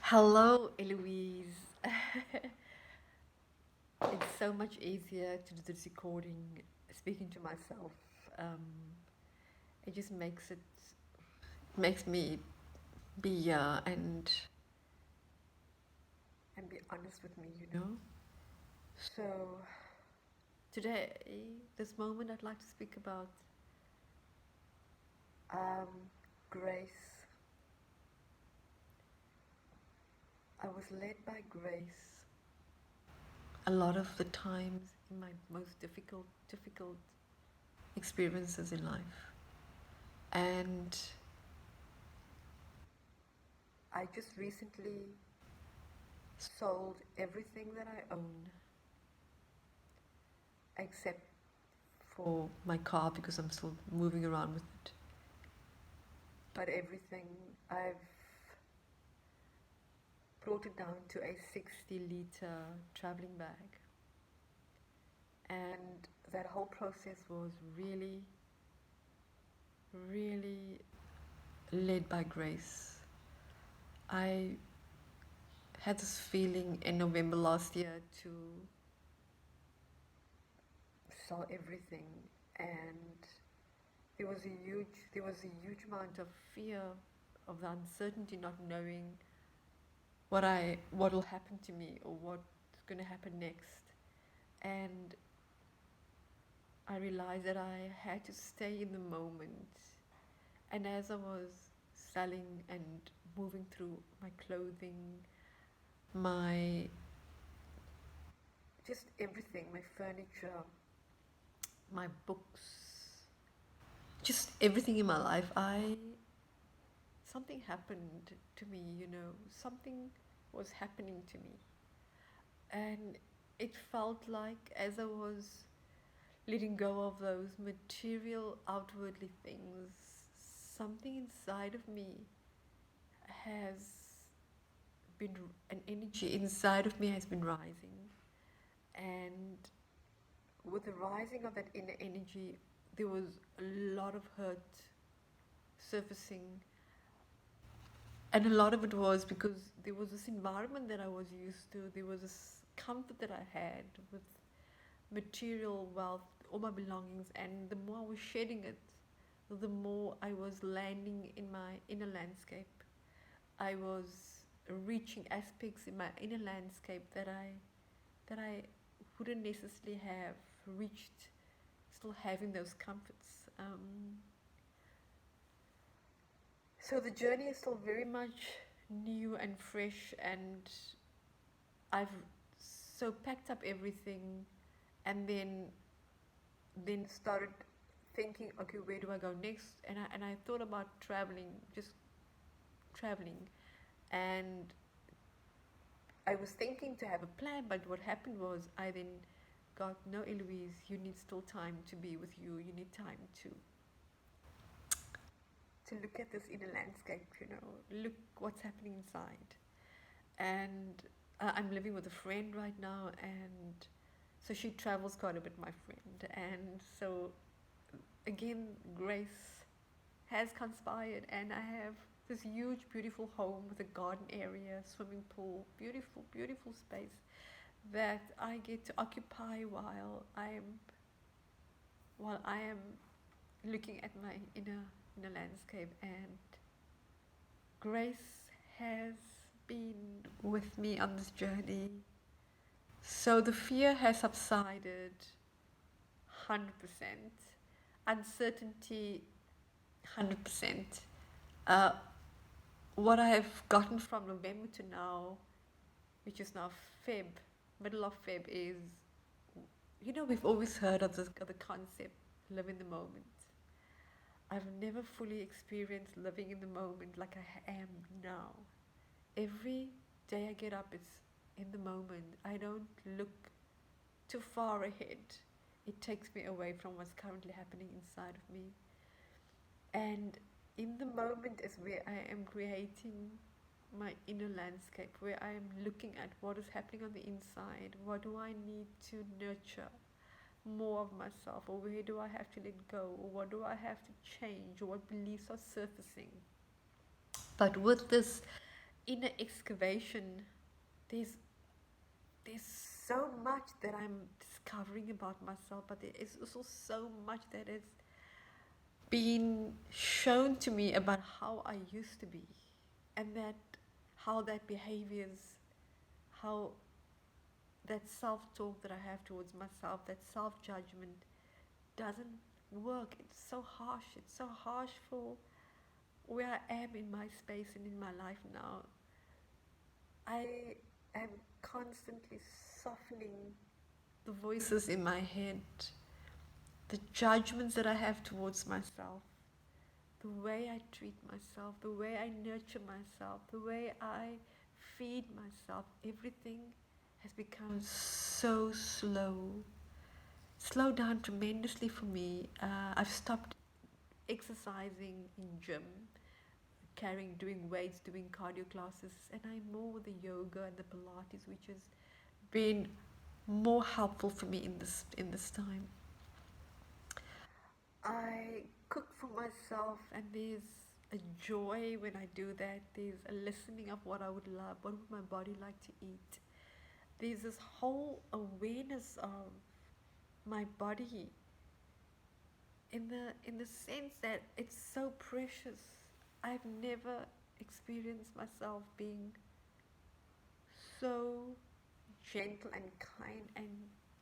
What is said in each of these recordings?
Hello, Eloise. It's so much easier to do this recording, speaking to myself. Um, it just makes me be and be honest with me, you know. So today, this moment, I'd like to speak about um, grace. I was led by grace a lot of the times in my most difficult experiences in life, and I just recently sold everything that I own except for my car because I'm still moving around with it. But everything, I've brought it down to a 60-liter traveling bag. And that whole process was really, really led by grace. I had this feeling in November last year to sell everything, and there was a huge amount of fear, of the uncertainty, not knowing what will happen to me or what's going to happen next. And I realized that I had to stay in the moment. And as I was selling and moving through my clothing, my just everything, my furniture, my books, just everything in my life, I something happened to me, you know, something was happening to me. And it felt like as I was letting go of those material, outwardly things, something inside of me has been, an energy inside of me has been rising. And with the rising of that inner energy, there was a lot of hurt surfacing. And a lot of it was because there was this environment that I was used to, there was this comfort that I had with material wealth, all my belongings, and the more I was shedding it, the more I was landing in my inner landscape. I was reaching aspects in my inner landscape that I wouldn't necessarily have reached, still having those comforts. So the journey is still very much new and fresh, and I've so packed up everything, and then started thinking, okay, where do I go next? And I thought about traveling, just traveling, and I was thinking to have a plan, but what happened was I then got, no, Eloise, you need still time to be with you. You need time to look at this inner landscape, you know, look what's happening inside. And I'm living with a friend right now, and so she travels quite a bit, my friend. And so again, grace has conspired, and I have this huge, beautiful home with a garden area, swimming pool, beautiful, beautiful space that I get to occupy while I am looking at my inner landscape. And grace has been with me on this journey. So the fear has subsided 100%. Uncertainty 100%. Uh, what I have gotten from November to now, which is now Feb, middle of Feb, is, you know, we've always heard of the concept, live in the moment. I've never fully experienced living in the moment like I am now. Every day I get up, it's in the moment. I don't look too far ahead. It takes me away from what's currently happening inside of me. And in the moment is where I am creating my inner landscape, where I am looking at what is happening on the inside. What do I need to nurture more of myself, or where do I have to let go, or what do I have to change, or what beliefs are surfacing? But with this inner excavation, there's so much that I'm discovering about myself, but there is also so much that is being shown to me about how I used to be, and that how that behaviors, how that self-talk that I have towards myself, that self-judgment doesn't work. It's so harsh. It's so harsh for where I am in my space and in my life now. I am constantly softening the voices in my head, the judgments that I have towards myself, the way I treat myself, the way I nurture myself, the way I feed myself. Everything has become so slowed down tremendously for me. I've stopped exercising in gym, doing weights, doing cardio classes, and I'm more with the yoga and the Pilates, which has been more helpful for me in this time. I cook for myself, and there's a joy when I do that. There's a listening of what I would love, what would my body like to eat. There's this whole awareness of my body in the sense that it's so precious. I've never experienced myself being so gentle and kind and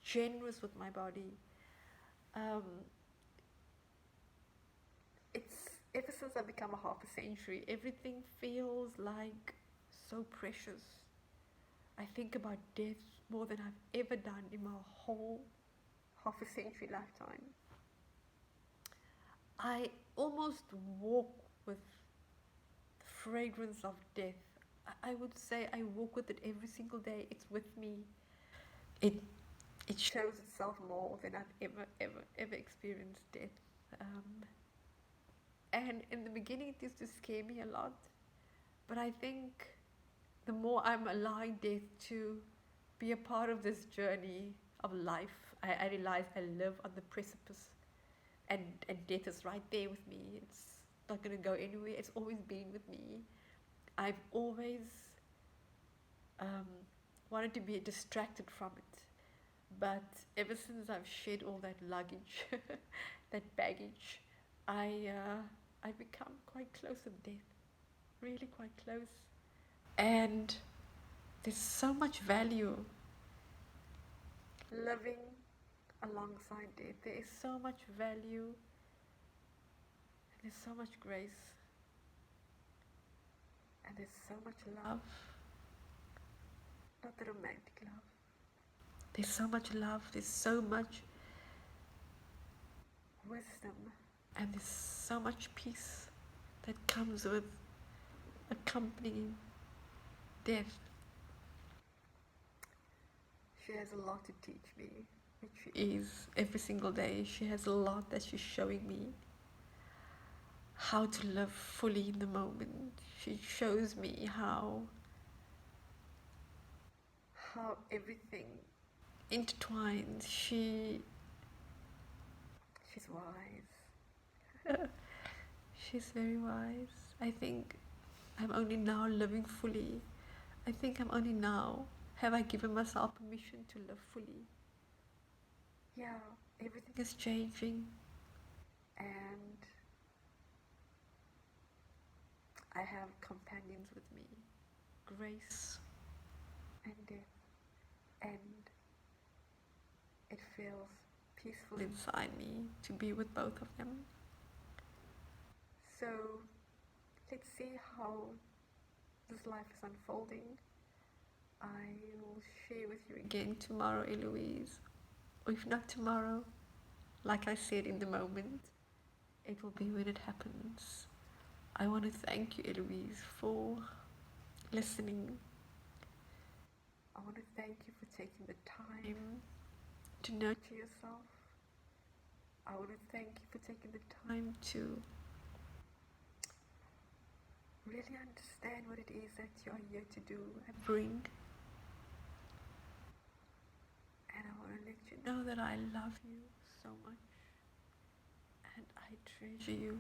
generous with my body. Um, it's ever since I've become a half a century, everything feels like so precious. I think about death more than I've ever done in my whole half a century lifetime. I almost walk with the fragrance of death. I would say I walk with it every single day. It's with me. It it shows itself more than I've ever experienced death. Um, and in the beginning, it used to scare me a lot. But I think the more I'm allowing death to be a part of this journey of life, I realize I live on the precipice, and death is right there with me. It's not going to go anywhere. It's always been with me. I've always um, wanted to be distracted from it. But ever since I've shed all that luggage, that baggage, I become quite close with death, really quite close. And there's so much value living alongside death. There is so much value, and there's so much grace, and there's so much love. Not the romantic love. There's so much love, there's so much wisdom, and there's so much peace that comes with accompanying death. She has a lot to teach me, which she is every single day. She has a lot that she's showing me. How to live fully in the moment. She shows me how everything intertwines. She's wise. She's very wise. I think I'm only now living fully. I think I'm only now have I given myself permission to live fully. Yeah, everything is changing, and I have companions with me, grace and death, and it feels peaceful inside me to be with both of them. So let's see how this life is unfolding. I will share with you again tomorrow, Eloise. Or if not tomorrow, like I said, in the moment, it will be when it happens. I want to thank you, Eloise, for listening. I want to thank you for taking the time to nurture yourself. I want to thank you for taking the time to really understand what it is that you are here to do and bring. And I want to let you know that I love you so much, and I treasure you